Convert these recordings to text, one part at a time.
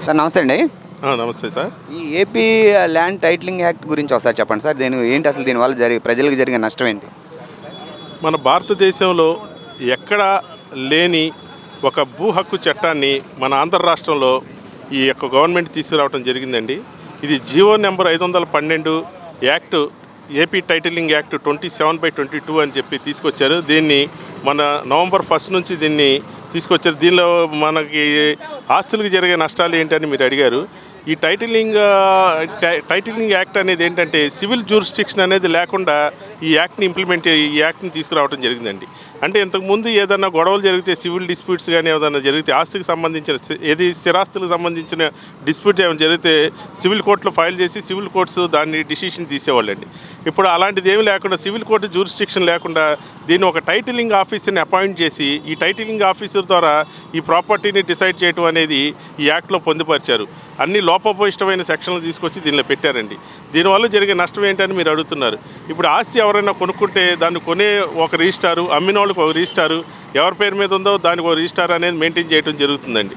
Sir నమస్తే అండి. నమస్తే సార్. ఈ ఏపీ ల్యాండ్ టైటిలింగ్ యాక్ట్ గురించి ఒకసారి చెప్పండి సార్. ఏంటి అసలు దీనివల్ల ప్రజలకు జరిగే నష్టం ఏంటి? మన భారతదేశంలో ఎక్కడ లేని ఒక భూ హక్కు చట్టాన్ని మన ఆంధ్ర రాష్ట్రంలో ఈ యొక్క గవర్నమెంట్ తీసుకురావడం జరిగిందండి. ఇది GO number 512 act, AP titling act 27/22 అని చెప్పి తీసుకొచ్చారు. దీన్ని మన నవంబర్ 1 నుంచి దీన్ని తీసుకొచ్చారు. దీనిలో మనకి ఆస్తులకు జరిగే నష్టాలు ఏంటని మీరు అడిగారు. ఈ టైటిలింగ్ యాక్ట్ అనేది ఏంటంటే సివిల్ జ్యూరిస్డిక్షన్ అనేది లేకుండా ఈ యాక్ట్ని తీసుకురావడం జరిగిందండి. అంటే ఇంతకుముందు ఏదైనా గొడవలు జరిగితే, సివిల్ డిస్ప్యూట్స్ కానీ ఏదైనా జరిగితే, ఆస్తికి సంబంధించిన స్థిరాస్తులకు సంబంధించిన డిస్ప్యూట్ ఏమైనా జరిగితే సివిల్ కోర్టులో ఫైల్ చేసి సివిల్ కోర్ట్స్ దాన్ని డిసిషన్ తీసేవాళ్ళండి. ఇప్పుడు అలాంటిది ఏమి లేకుండా, సివిల్ కోర్టు జ్యూరిస్డిక్షన్ లేకుండా దీన్ని ఒక టైటిలింగ్ ఆఫీసర్ని అపాయింట్ చేసి ఈ టైటిలింగ్ ఆఫీసర్ ద్వారా ఈ ప్రాపర్టీని డిసైడ్ చేయడం అనేది ఈ యాక్ట్లో పొందుపరిచారు. అన్ని లోపభూయిష్టమైన సెక్షన్లు తీసుకొచ్చి దీనిలో పెట్టారండి. దీనివల్ల జరిగే నష్టం ఏంటని మీరు అడుగుతున్నారు. ఇప్పుడు ఆస్తి ఎవరైనా కొనుక్కుంటే దాన్ని కొనే ఒక రిజిస్టారు, అమ్మిన వాళ్ళకి ఒక రిజిస్టారు, ఎవరి పేరు మీద ఉందో దానికి ఒక రిజిస్టార్ అనేది మెయింటైన్ చేయడం జరుగుతుందండి.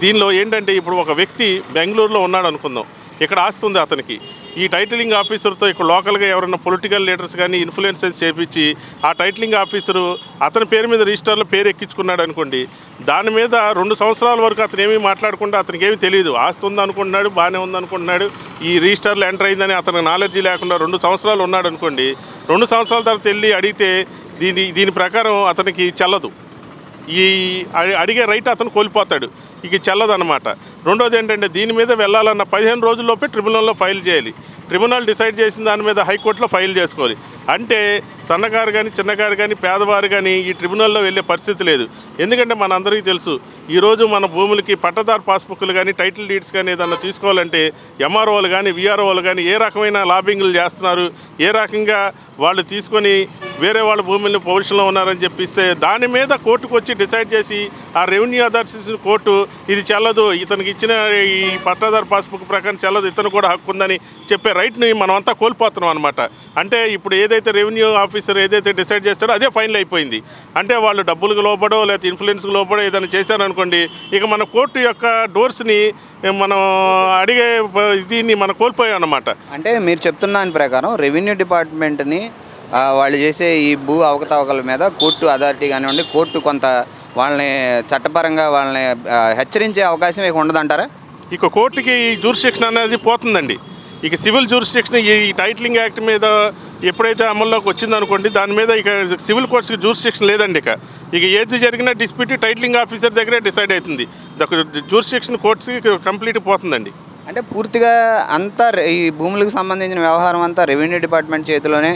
దీనిలో ఏంటంటే ఇప్పుడు ఒక వ్యక్తి బెంగళూరులో ఉన్నాడు అనుకుందాం, ఇక్కడ ఆస్తి ఉంది అతనికి. ఈ టైటిలింగ్ ఆఫీసర్తో ఇక్కడ లోకల్గా ఎవరైనా పొలిటికల్ లీడర్స్ కానీ ఇన్ఫ్లుయెన్సెస్ చేపించి ఆ టైటిలింగ్ ఆఫీసరు అతని పేరు మీద రిజిస్టర్లో పేరు ఎక్కించుకున్నాడు అనుకోండి, దాని మీద 2 సంవత్సరాల వరకు అతను ఏమీ మాట్లాడకుండా, అతనికి ఏమీ తెలియదు, ఆస్తి ఉందనుకుంటున్నాడు, బాగానే ఉందనుకుంటున్నాడు, ఈ రిజిస్టర్లో ఎంటర్ అయిందని అతనికి నాలెడ్జీ లేకుండా 2 సంవత్సరాలు ఉన్నాడు అనుకోండి, 2 సంవత్సరాల తర్వాత వెళ్ళి అడిగితే దీని ప్రకారం అతనికి చెల్లదు. ఈ అడిగే రైట్ అతను కోల్పోతాడు, ఇక చెల్లదన్నమాట. రెండోది ఏంటంటే దీని మీద వెళ్ళాలన్న 15 రోజుల్లోపే ట్రిబ్యునల్లో ఫైల్ చేయాలి. ట్రిబ్యునల్ డిసైడ్ చేసిన దాని మీద హైకోర్టులో ఫైల్ చేసుకోవాలి. అంటే సన్నకారు కానీ, చిన్నకారు కానీ, పేదవారు కానీ ఈ ట్రిబ్యునల్లో వెళ్ళే పరిస్థితి లేదు. ఎందుకంటే మనందరికీ తెలుసు, ఈరోజు మన భూములకి పట్టదారు పాస్బుక్లు కానీ, టైటిల్ డీడ్స్ కానీ ఏదన్నా తీసుకోవాలంటే ఎంఆర్ఓలు కానీ, విఆర్ఓలు కానీ ఏ రకమైన లాబింగ్లు చేస్తున్నారు, ఏ రకంగా వాళ్ళు తీసుకొని వేరే వాళ్ళ భూముల్ని పొజిషన్లో ఉన్నారని చెప్పిస్తే దాని మీద కోర్టుకు వచ్చి డిసైడ్ చేసి ఆ రెవెన్యూ అథారిటీస్ కోర్టు ఇది చెల్లదు, ఇతనికి ఇచ్చిన ఈ పట్టాదారు పాస్బుక్ ప్రకారం చెల్లదు, ఇతను కూడా హక్కు ఉందని చెప్పే రైట్ని మనం అంతా కోల్పోతున్నాం అనమాట. అంటే ఇప్పుడు ఏదైతే రెవెన్యూ ఆఫీసర్ ఏదైతే డిసైడ్ చేస్తాడో అదే ఫైనల్ అయిపోయింది. అంటే వాళ్ళు డబ్బులకు లోపడో లేకపోతే ఇన్ఫ్లుయెన్స్కి లోపడో ఏదైనా చేశారనుకోండి, ఇక మన కోర్టు యొక్క డోర్స్ని మనం అడిగే దీన్ని మనం కోల్పోయాం అన్నమాట. అంటే మీరు చెప్తున్న దాని ప్రకారం రెవెన్యూ డిపార్ట్మెంట్ని వాళ్ళు చేసే ఈ భూ అవకతవకల మీద కోర్టు అథారిటీ కానివ్వండి, కోర్టు కొంత వాళ్ళని చట్టపరంగా వాళ్ళని హెచ్చరించే అవకాశం ఇక ఉండదంటారా? ఇక కోర్టుకి ఈ జ్యూరిస్డిక్షన్ అనేది పోతుందండి. ఇక సివిల్ జ్యూరిస్డిక్షన్ ఈ టైటిలింగ్ యాక్ట్ మీద ఎప్పుడైతే అమల్లోకి వచ్చిందనుకోండి, దాని మీద ఇక సివిల్ కోర్ట్స్కి జ్యూరిస్డిక్షన్ లేదండి. ఇక ఏది జరిగినా డిస్ప్యూట్ టైటిలింగ్ ఆఫీసర్ దగ్గరే డిసైడ్ అవుతుంది. జ్యూరిస్డిక్షన్ కోర్ట్స్కి కంప్లీట్ పోతుందండి. అంటే పూర్తిగా అంతా ఈ భూములకు సంబంధించిన వ్యవహారం అంతా రెవెన్యూ డిపార్ట్మెంట్ చేతిలోనే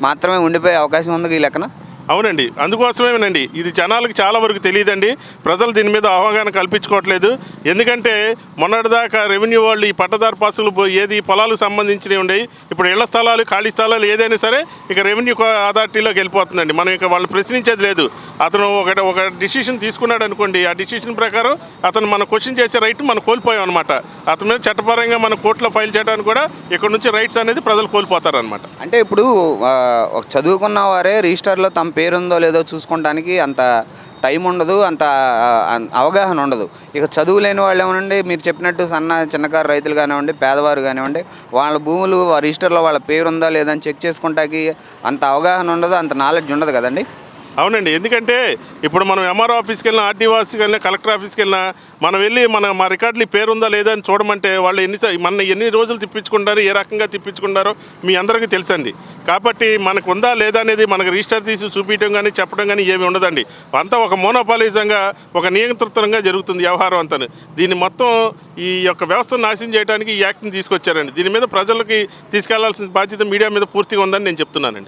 మాత్రమే ఉండిపోయే అవకాశం ఉంది ఈ లెక్కన? అవునండి, అందుకోసమేనండి ఇది జనాలకు చాలా వరకు తెలియదండి. ప్రజలు దీని మీద అవగాహన కల్పించుకోవట్లేదు. ఎందుకంటే మొన్నటిదాకా రెవెన్యూ వాళ్ళు ఈ పట్టదారు పాసులు ఏది పొలాలకు సంబంధించినవి ఉండేవి, ఇప్పుడు ఇళ్ల స్థలాలు, ఖాళీ స్థలాలు ఏదైనా సరే ఇక రెవెన్యూ అథారిటీలోకి వెళ్ళిపోతుందండి. మనం ఇక వాళ్ళని ప్రశ్నించేది లేదు. అతను ఒక డిసిషన్ తీసుకున్నాడు అనుకోండి, ఆ డిసిషన్ ప్రకారం అతను మనం క్వశ్చన్ చేసే రైట్ మనం కోల్పోయాం అనమాట. అతని మీద చట్టపరంగా మన కోర్టులో ఫైల్ చేయడానికి కూడా ఇక్కడ నుంచి రైట్స్ అనేది ప్రజలు కోల్పోతారనమాట. అంటే ఇప్పుడు చదువుకున్న వారే రిజిస్టర్లో తమ పేరుందో లేదో చూసుకోవడానికి అంత టైం ఉండదు, అంత అవగాహన ఉండదు. ఇక చదువు లేని వాళ్ళు ఏమనండి, మీరు చెప్పినట్టు చిన్నకారు రైతులు కానివ్వండి, పేదవారు కానివ్వండి, వాళ్ళ భూములు రిజిస్టర్లో వాళ్ళ పేరుందా లేదని చెక్ చేసుకుంటానికి అంత అవగాహన ఉండదు, అంత నాలెడ్జ్ ఉండదు కదండి. అవునండి, ఎందుకంటే ఇప్పుడు మనం ఎంఆర్ఓ ఆఫీస్కి వెళ్ళినా, ఆర్టీఓ ఆఫీస్కి వెళ్ళినా, కలెక్టర్ ఆఫీస్కి వెళ్ళినా మనం వెళ్ళి మా రికార్డులు పేరుందా లేదా అని చూడమంటే వాళ్ళు ఎన్ని రోజులు తిప్పించుకుంటారు, ఏ రకంగా తిప్పించుకుంటారో మీ అందరికీ తెలుసండి. కాబట్టి మనకు ఉందా లేదా అనేది మనకు రిజిస్టర్ తీసి చూపించడం కానీ చెప్పడం కానీ ఏమి ఉండదండి. అంతా ఒక మోనోపాలిజంగా, ఒక నియంత్రితంగా జరుగుతుంది వ్యవహారం అంతా. దీన్ని మొత్తం ఈ యొక్క వ్యవస్థను నాశనం చేయడానికి ఈ యాక్ట్ని తీసుకొచ్చారండి. దీని మీద ప్రజలకి తీసుకెళ్లాల్సిన బాధ్యత మీడియా మీద పూర్తిగా ఉందని నేను చెప్తున్నానండి.